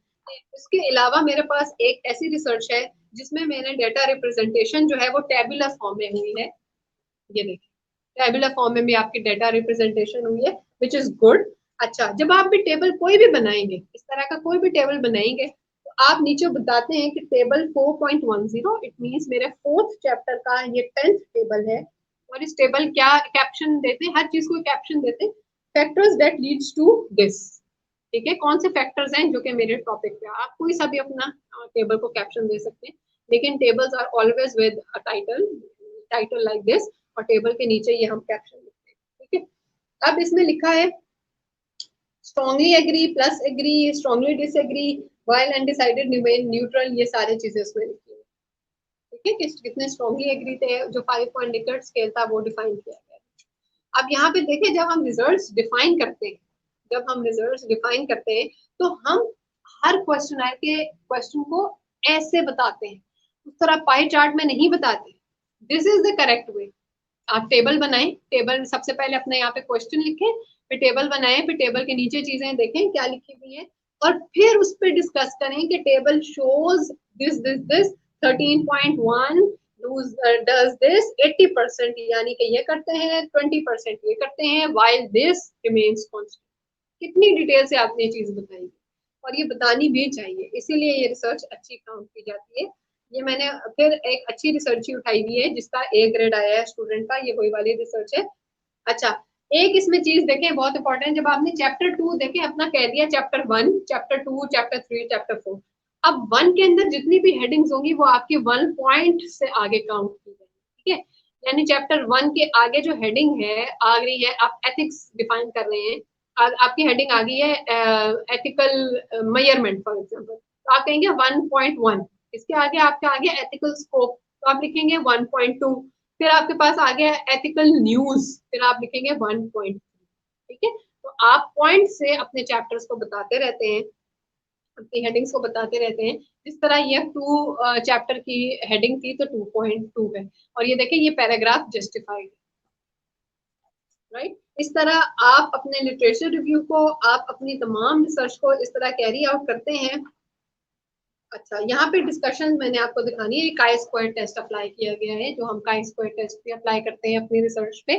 इसके अलावा मेरे पास एक ऐसी रिसर्च है जिसमें मैंने डेटा रिप्रेजेंटेशन जो है वो टेबुलर फॉर्म में हुई है। ये देखिए, टेबुलर फॉर्म में भी आपकी डेटा रिप्रेजेंटेशन हुई है, विच इज गुड। अच्छा, जब आप भी टेबल कोई भी बनाएंगे, इस तरह का कोई भी टेबल बनाएंगे, तो आप नीचे बताते हैं कि टेबल 4.10, इट मींस मेरे 4th चैप्टर का ये 10th टेबल है। और इस टेबल क्या कैप्शन देते हैं, हर चीज को कैप्शन देते हैं, factors that leads to this, ठीक है, कौन से फैक्टर्स हैं जो कि मेरे टॉपिक पे। आप कोई सा भी अपना टेबल को कैप्शन दे सकते हैं, लेकिन tables are always with a title, title like this, और टेबल के नीचे ये हम कैप्शन लिखते हैं, ठीक है। अब इसमें लिखा है strongly agree, plus agree, strongly disagree, while undecided, remain neutral, ये सारी चीजें उसमें लिखी है, ठीक है, कि कितने स्ट्रांगली एग्री थे, जो 5 पॉइंट लिकर्ट स्केल था वो डिफाइन किया गया। अब यहाँ पे देखिए, जब हम रिजल्ट्स डिफाइन करते हैं, जब हम रिजल्ट्स डिफाइन करते हैं तो हम हर क्वेश्चन के क्वेश्चन को ऐसे बताते हैं, उस तरह पाई चार्ट में नहीं बताते। This is the correct way. आप टेबल बनाएं, टेबल सबसे पहले अपने यहाँ पे क्वेश्चन लिखें, फिर टेबल बनाएं, फिर टेबल के नीचे चीजें देखें क्या लिखी हुई है, और फिर उस पर डिस्कस करें कि table shows this this this 13.1 does this 80%, यानी कि ये करते हैं, 20% ये करते हैं, while this remains constant। कितनी डिटेल से आपने ये चीज बताई, और ये बतानी भी चाहिए, इसीलिए ये रिसर्च अच्छी काउंट की जाती है। ये मैंने फिर एक अच्छी रिसर्च ही उठाई हुई है जिसका A ग्रेड आया है स्टूडेंट का, ये वही वाली रिसर्च है। अच्छा, एक इसमें चीज देखें बहुत इंपॉर्टेंट, जब आपने चैप्टर 2 देखे अपना कह दिया चैप्टर 1, चैप्टर 2, चैप्टर 3, चैप्टर 4, अब 1 के अंदर जितनी भी हेडिंग्स होंगी वो आपकी 1 पॉइंट से आगे काउंट की जाएगी, ठीक है। यानी चैप्टर 1 के आगे जो हेडिंग है आ रही है, आप एथिक्स डिफाइन कर रहे हैं, आपकी हेडिंग आ गई है एथिकल मेजरमेंट फॉर एग्जांपल, तो आप कहेंगे 1.1, इसके आगे आपके आगे एथिकल स्कोप, तो आप लिखेंगे 1.2, फिर आपके पास आ गया एथिकल न्यूज, फिर आप लिखेंगे 1.3, ठीक है। तो आप पॉइंट से अपने चैप्टर्स को बताते रहते हैं, अपनी हेडिंग्स को बताते रहते हैं। जिस तरह ये 2 चैप्टर की हेडिंग थी तो 2.2 है, और ये देखें ये पैराग्राफ जस्टिफाइड, राइट। इस तरह आप अपने लिटरेचर रिव्यू को, आप अपनी तमाम रिसर्च को इस तरह कैरी आउट करते हैं। अच्छा, यहाँ पे डिस्कशन मैंने आपको दिखानी है, काई स्क्वायर टेस्ट अप्लाई किया गया है, जो हम काई स्क्वायर टेस्ट भी अप्लाई करते हैं अपनी रिसर्च पे।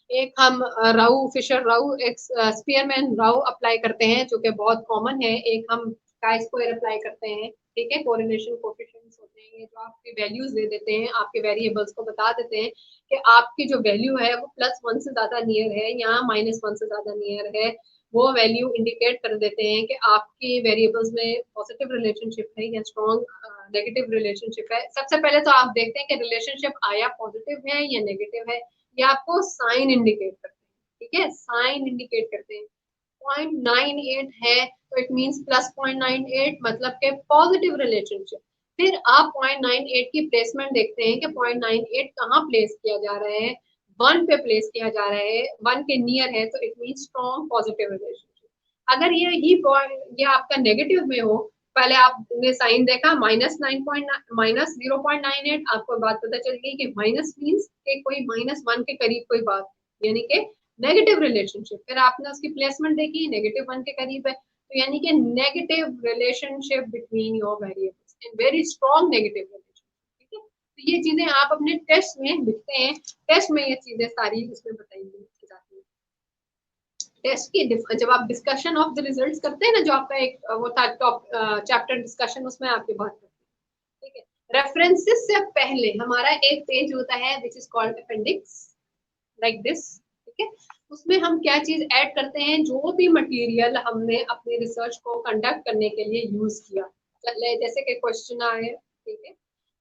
एक हम राउ फिशर राउ, एक स्पीयरमैन राउ अप्लाई करते हैं जो कि बहुत कॉमन है, एक हम काई स्क्वायर अप्लाई करते हैं, ठीक है। कोरिलेशन कोएफिशिएंट्स होते हैं ये, जो आपके वैल्यूज दे देते हैं, आपके वेरिएबल्स को बता देते हैं कि आपकी जो वैल्यू है वो +1 से ज्यादा नियर है या -1 से ज्यादा नियर है, वो वैल्यू इंडिकेट कर देते हैं कि आपकी वेरिएबल्स में पॉजिटिव रिलेशनशिप है या स्ट्रॉन्ग नेगेटिव रिलेशनशिप है। सबसे पहले तो आप देखते हैं कि रिलेशनशिप आया पॉजिटिव है या नेगेटिव है, ये आपको साइन इंडिकेट करते हैं, ठीक है, साइन इंडिकेट करते हैं। 0.98 है तो इट मींस +0.98 मतलब के पॉजिटिव रिलेशनशिप। फिर आप 0.98 की प्लेसमेंट देखते हैं कि 0.98 कहाँ प्लेस किया जा रहा है, 1 पे प्लेस किया जा रहा है, 1 के नियर है तो it means strong positive relationship. अगर ये ही ये आपका नेगेटिव में हो, पहले आपने साइन देखा -0.98, आपको बात पता चल गई कि माइनस मींस के कोई -1 के करीब कोई बात, यानी कि नेगेटिव रिलेशनशिप। फिर आपने उसकी प्लेसमेंट देखी -1 के करीब है, तो यानी कि negative relationship between your variables and very strong negative relationship, ठीक है। तो ये चीजें आप अपने टेस्ट में लिखते हैं, टेस्ट में ये चीजें सारी इसमें बताई जाती है। टेस्ट की जब आप डिस्कशन ऑफ द रिजल्ट्स करते हैं ना, जो आपका एक वो था टॉप चैप्टर डिस्कशन, उसमें आपकी बात करते हैं, ठीक है। रेफरेंसेस से पहले हमारा एक पेज होता है which is called appendix, like this, ठीक है। उसमें हम क्या चीज ऐड करते हैं, जो भी मटेरियल हमने अपने रिसर्च को कंडक्ट करने के लिए यूज किया, जैसे कि क्वेश्चन आयर, ठीक है,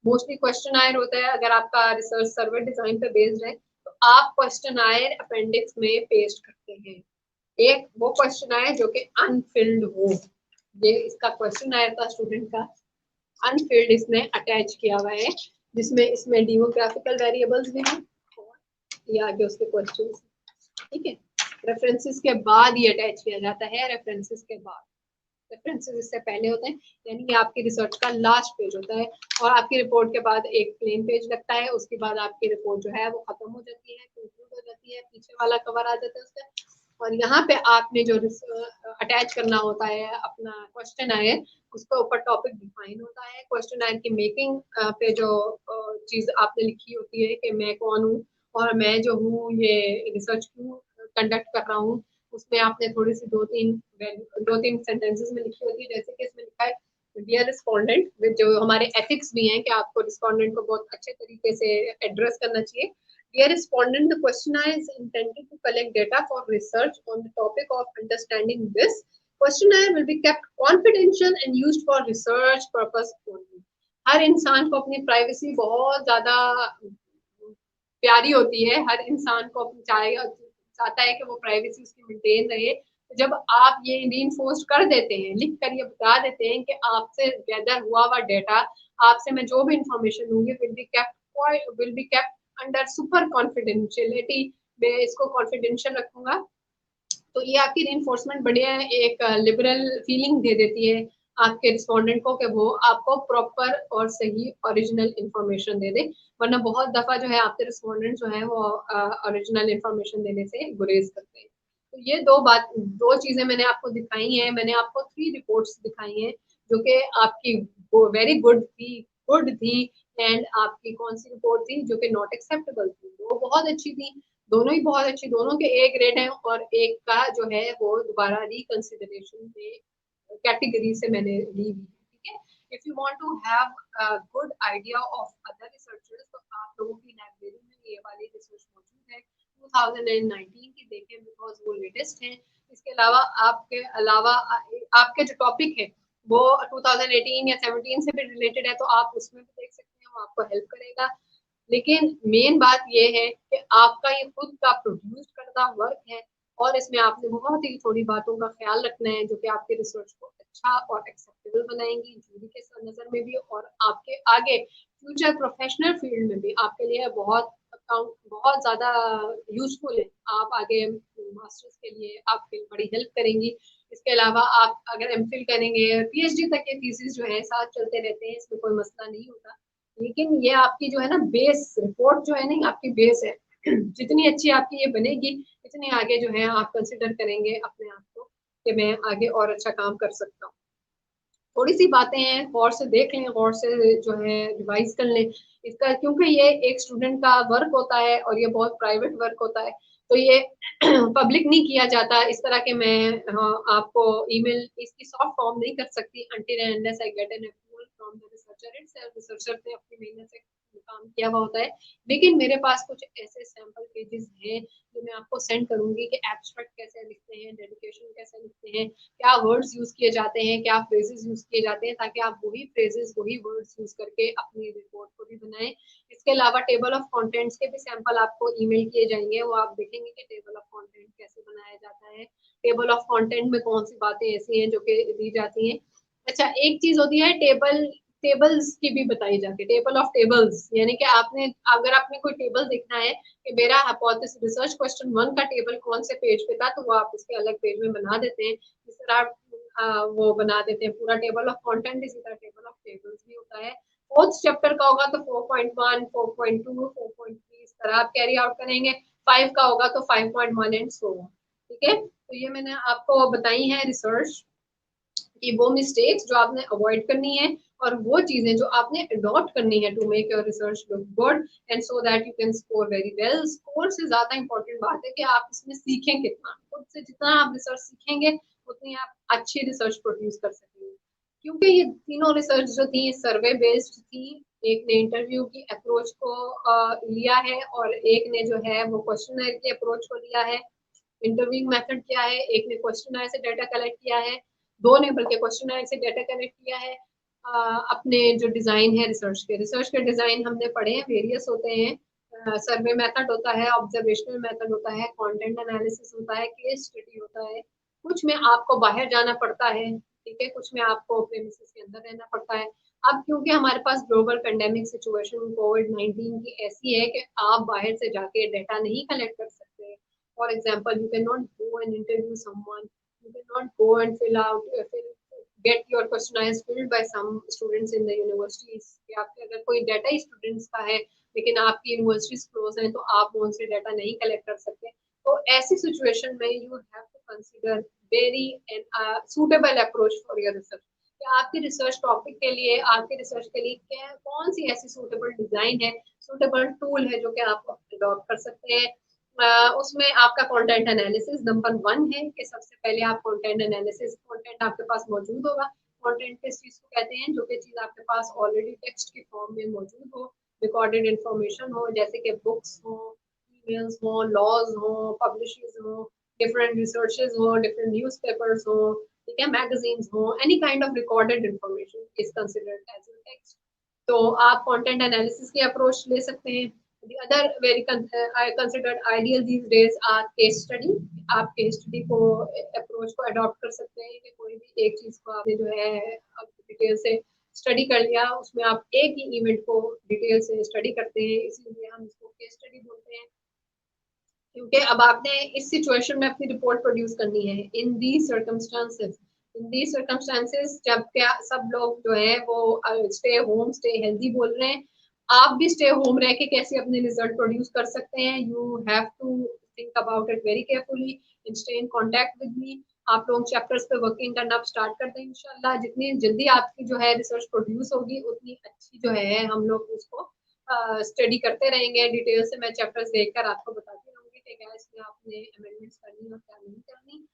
मोस्टली क्वेश्चन आयर होता है। अगर आपका रिसर्च सर्वे डिजाइन पे बेस्ड है तो आप क्वेश्चन आयर अपेंडिक्स में पेस्ट करते हैं। एक वो क्वेश्चन आया जो कि अनफिल्ड हो, ये इसका क्वेश्चन आया था स्टूडेंट का, अनफिल्ड इसने अटैच किया हुआ है, जिसमें इसमें डेमोग्राफिकल वेरिएबल्स भी हैं और ये आगे उसके क्वेश्चन, ठीक है। रेफरेंसेस के बाद ये अटैच किया जाता है, रेफरेंसेस के बाद, रेफरेंसेस इससे पहले होते हैं, यानी कि आपकी रिसर्च का लास्ट पेज होता है, और आपकी रिपोर्ट के बाद एक प्लेन पेज लगता है, उसके बाद आपकी रिपोर्ट जो है वो खत्म हो जाती है, कंक्लूड हो जाती है, पीछे वाला कवर आ जाता है उसका, और यहाँ पे आपने जो अटैच करना होता है अपना क्वेश्चन आयर, उसके ऊपर टॉपिक डिफाइन होता है, क्वेश्चन आयर की मेकिंग पे जो चीज आपने लिखी होती है कि मैं कौन हूँ और मैं जो हूँ ये रिसर्च क्यों कंडक्ट कर रहा हूँ, उसमें आपने थोड़ी सी 2-3 सेंटेंसेस में लिखी होती है, जैसे कि इसमें लिखा है डियर रिस्पोंडेंट, जो हमारे एथिक्स भी हैं कि आपको रिस्पोंडेंट को बहुत अच्छे तरीके से एड्रेस करना चाहिए। Dear respondent, the questionnaire is intended to collect data for research on the topic of understanding this. Questionnaire will be kept confidential and used for research purpose only. हर इंसान को अपनी प्राइवेसी बहुत ज्यादा प्यारी होती है, हर इंसान को चाहता है कि वो प्राइवेसी उसकी मेंटेन रहे। तो जब आप ये रीइंफोर्स कर देते हैं, लिख कर ये बता देते हैं कि आपसे गैदर हुआ हुआ डेटा, आपसे मैं जो भी इंफॉर्मेशन लूंगी will be kept under super confidentiality, मैं इसको कॉन्फिडेंशियल रखूंगा, तो ये आपकी रीइंफोर्समेंट बढ़िया एक लिबरल फीलिंग दे देती है आपके रिस्पोंडेंट को कि वो आपको प्रॉपर और सही ओरिजिनल इंफॉर्मेशन दे दे, वरना बहुत दफा जो है आपके रिस्पोंडेंट जो है वो ओरिजिनल इंफॉर्मेशन देने से गुरेज करते हैं। तो ये दो चीजें मैंने आपको दिखाई हैं, मैंने आपको 3 रिपोर्ट्स दिखाई हैं जो कि आपकी वेरी गुड थी, एंड आपकी कौन सी रिपोर्ट थी जो कि नॉट एक्सेप्टेबल थी, वो बहुत अच्छी थी, दोनों ही बहुत अच्छी, दोनों के A ग्रेड हैं, और एक का जो है वो दोबारा रिकंसिडरेशन में कैटेगरी से मैंने ली हुई है, ठीक है। If you want to have good idea of other researchers तो आप लोगों की लाइब्रेरी में ये वाली रिसर्च मौजूद है, 2019 की देखें बिकॉज वो लेटेस्ट हैं। इसके अलावा आपके जो टॉपिक है वो 2018 या 17 से भी रिलेटेड है, तो आप उसमें भी देख सकते हैं, वो आपको हेल्प करेगा। लेकिन मेन बात ये है कि आपका ये खुद का प्रोड्यूस करना वर्क है और इसमें आपने बहुत ही थोड़ी बातों का ख्याल रखना है जो कि आपके रिसर्च को अच्छा और एक्सेप्टेबल बनाएंगी जूरी के नजर में भी और आपके आगे फ्यूचर प्रोफेशनल फील्ड में भी आपके लिए बहुत ज्यादा यूजफुल है। आप आगे मास्टर्स के लिए आपकी बड़ी हेल्प करेंगी। इसके अलावा आप अगर एमफिल करेंगे, पीएचडी तक के थीसिस जो है साथ चलते रहते हैं, इसमें कोई मसला नहीं होता। लेकिन ये आपकी जो है ना बेस रिपोर्ट जो है ना आपकी बेस है जितनी अच्छी आपकी ये बनेगी इतने आगे जो है आप कंसिडर करेंगे अपने आप को कि मैं आगे और अच्छा काम कर सकता हूँ। थोड़ी सी बातें हैं, गौर से देख लें, गौर से जो है रिवाइज कर लें इसका, क्योंकि ये एक स्टूडेंट का वर्क होता है और ये बहुत प्राइवेट वर्क होता है, तो ये पब्लिक नहीं किया जाता। इस तरह के मैं आपको ईमेल इसकी सॉफ्ट फॉर्म नहीं कर सकती until and unless I get an approval from the researcher itself। Researcher ने अपनी मेहनत से काम किया हुआ होता है। लेकिन मेरे पास कुछ ऐसे सैंपल पेजेस हैं जो मैं आपको सेंड करूंगी कि एब्स्ट्रैक्ट कैसे लिखते हैं, डेडिकेशन कैसे लिखते हैं, क्या वर्ड्स यूज किए जाते हैं, क्या फ्रेजेस यूज किए जाते हैं, ताकि आप वही फ्रेजेस वही वर्ड्स यूज करके अपनी रिपोर्ट को भी बनाएं। इसके अलावा टेबल ऑफ कंटेंट्स के भी सैंपल आपको ईमेल किए जाएंगे, वो आप देखेंगे कि टेबल ऑफ कंटेंट कैसे बनाया जाता है, टेबल ऑफ कंटेंट में कौन सी बातें ऐसी हैं जो कि दी जाती हैं। अच्छा, एक चीज होती है टेबल्स की भी बताई जाती है, टेबल ऑफ टेबल्स, यानी कि अगर आपने कोई टेबल देखना है कि मेरा हाइपोथेसिस रिसर्च क्वेश्चन 1 का टेबल कौन से पेज पे था, तो वो आप उसके अलग पेज में बना देते हैं। इस तरह आप वो बना देते हैं पूरा टेबल ऑफ कंटेंट। इसी तरह टेबल ऑफ टेबल्स भी होता है। फोर्थ चैप्टर का होगा तो 4.1, 4.2, 4.3 इस तरह आप कैरी आउट करेंगे। 5 का होगा तो 5.1 एंड सो ऑन। ठीक है, तो ये मैंने आपको बताई है रिसर्च कि वो मिस्टेक्स जो आपने अवॉइड करनी है और वो चीजें जो आपने अडॉप्ट करनी है to make your research look good and so that you can score very well. Score से ज्यादा इंपॉर्टेंट बात है कि आप इसमें सीखें कितना। खुद से जितना आप रिसर्च सीखेंगे उतनी आप अच्छी रिसर्च प्रोड्यूस कर सकेंगे। क्योंकि ये तीनों रिसर्च जो थी सर्वे बेस्ड थी, एक ने इंटरव्यू की अप्रोच को लिया है और एक ने जो है वो क्वेश्चनर की अप्रोच को लिया है। इंटरव्यूइंग मेथड क्या है, एक ने क्वेश्चनर से डाटा कलेक्ट किया है, दो ने बल्कि क्वेश्चनर से डाटा कलेक्ट किया है। अपने जो डिजाइन है रिसर्च के डिजाइन हमने पढ़े हैं, वेरियस होते हैं। सर्वे मेथड होता है, ऑब्जर्वेशनल मेथड होता है, कंटेंट एनालिसिस होता है, केस स्टडी होता है। कुछ में आपको बाहर जाना पड़ता है, ठीक है, कुछ में आपको प्रेमिसेस के अंदर रहना पड़ता है। अब क्योंकि हमारे पास ग्लोबल पेंडेमिक सिचुएशन कोविड-19 की ऐसी है कि आप बाहर से जाके डाटा नहीं कलेक्ट कर सकते। For example, you can not go and interview someone, you cannot go and get your questionnaires filled by some students in the universities। या फिर अगर कोई डाटा ही स्टूडेंट्स का है लेकिन आपकी यूनिवर्सिटीज क्लोज हैं तो आप उनसे डाटा नहीं कलेक्ट कर सकते। तो ऐसी सिचुएशन में you have to consider very suitable approach for your research. आपके रिसर्च टॉपिक के लिए, आपके रिसर्च के लिए कौन सी ऐसी सूटेबल डिजाइन है, सूटेबल टूल है जो कि आप अडॉप्ट कर सकते हैं। उसमें आपका कंटेंट एनालिसिस नंबर 1 है कि सबसे पहले आप कंटेंट एनालिसिस, कंटेंट आपके पास मौजूद होगा। कंटेंट किस चीज को कहते हैं, जो कि चीज आपके पास ऑलरेडी टेक्स्ट की फॉर्म में मौजूद हो, रिकॉर्डेड इंफॉर्मेशन हो, जैसे कि बुक्स हो, ईमेल्स हो, लॉज हो, पब्लिशर्स हो, डिफरेंट रिसर्चेस हो, डिफरेंट न्यूज़पेपर्स हो, ठीक है, मैगजीन्स हो, any kind of recorded information is considered as a text. तो आप कंटेंट एनालिसिस की अप्रोच ले सकते हैं। The other very considered ideal these days are case study। आप केस स्टडी को अप्रोच को अडॉप्ट कर सकते हैं कि कोई भी एक चीज को आपने जो है डिटेल से स्टडी कर लिया, उसमें आप एक ही इवेंट को डिटेल से स्टडी करते हैं, इसीलिए हम इसको केस स्टडी बोलते हैं। क्योंकि अब आपने इस सिचुएशन में अपनी रिपोर्ट प्रोड्यूस करनी है इन दी सर्कमस्टांसेस जब क्या सब लोग जो है वो स्टे होम स्टे हेल्दी बोल रहे हैं। आप भी स्टे होम रह के कैसे अपने रिजल्ट प्रोड्यूस कर सकते हैं, you have to think about it very carefully and stay in contact with me. आप लोग चैप्टर्स पे वर्किंग करना स्टार्ट कर दें इंशाल्लाह। जितनी जल्दी आपकी जो है रिसर्च प्रोड्यूस होगी उतनी अच्छी जो है हम लोग उसको स्टडी करते रहेंगे। डिटेल से मैं चैप्टर्स देखकर आपको बताती रहूंगी कि क्या इसमें आपने अमेंडमेंट्स करनी और क्या नहीं करनी।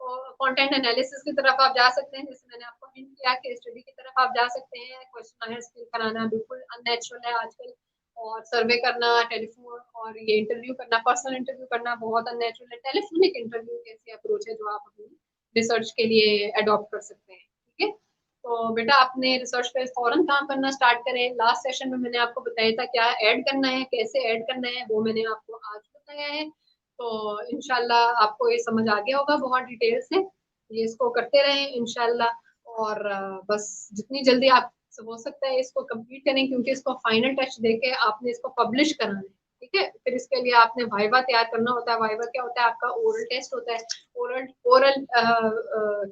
तो कंटेंट एनालिसिस की तरफ आप जा सकते हैं, जैसे मैंने आपको हिंट किया, केस स्टडी की तरफ आप जा सकते हैं। क्वेश्चन फिल कराना बिल्कुल अननेचुरल है आजकल। और सर्वे करना, टेलीफोन और ये इंटरव्यू करना, पर्सनल इंटरव्यू करना बहुत अननेचुरल है। टेलीफोनिक इंटरव्यू एक ऐसी अप्रोच है जो आप अपनी रिसर्च के लिए अडॉप्ट कर सकते हैं। ठीक है, तो बेटा अपने रिसर्च पे फौरन काम करना स्टार्ट करें। लास्ट सेशन में मैंने आपको बताया था क्या ऐड करना है, कैसे ऐड करना है, वो मैंने आपको आज बताया है। तो इंशाल्लाह आपको ये समझ आ गया होगा बहुत डिटेल से। ये इसको करते रहें इंशाल्लाह। और बस जितनी जल्दी आप हो सकता है इसको कंप्लीट करें, क्योंकि इसको फाइनल टच देके आपने इसको पब्लिश करना है। ठीक है, फिर इसके लिए आपने वाइवा तैयार करना होता है। वाइवा क्या होता है? आपका ओरल टेस्ट होता है। ओरल ओरल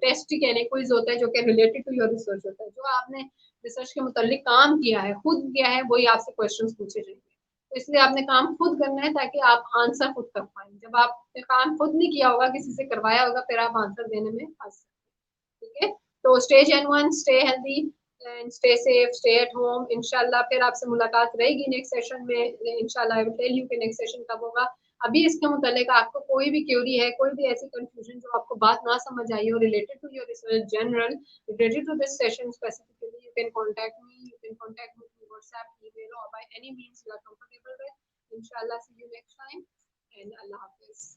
टेस्ट ही कहने क्विज होता है जो कि रिलेटेड टू योर रिसर्च होता है। जो आपने रिसर्च के मुतालिक काम किया है, खुद किया है, वही आपसे क्वेश्चंस पूछे जाएंगे। तो इसलिए आपने काम खुद करना है ताकि आप आंसर खुद कर पाए। जब आपने काम खुद नहीं किया होगा, किसी से करवाया होगा, फिर आप आंसर देने में फंस सकते हैं। ठीक है, तो stay genuine, stay healthy and stay safe, stay at home. इंशाल्लाह फिर आपसे मुलाकात रहेगी नेक्स्ट सेशन में। इंशाल्लाह आई विल टेल यू कि नेक्स्ट सेशन कब होगा। अभी इसके मुतालिक आपको कोई भी क्यूरी है, कोई भी ऐसी कंफ्यूजन जो आपको बात ना समझ आई हो related to your research general, related to this session specifically, you can contact me. You can contact me through WhatsApp, email, or by any means you are comfortable with. Inshallah, see you next time. And Allah Hafiz.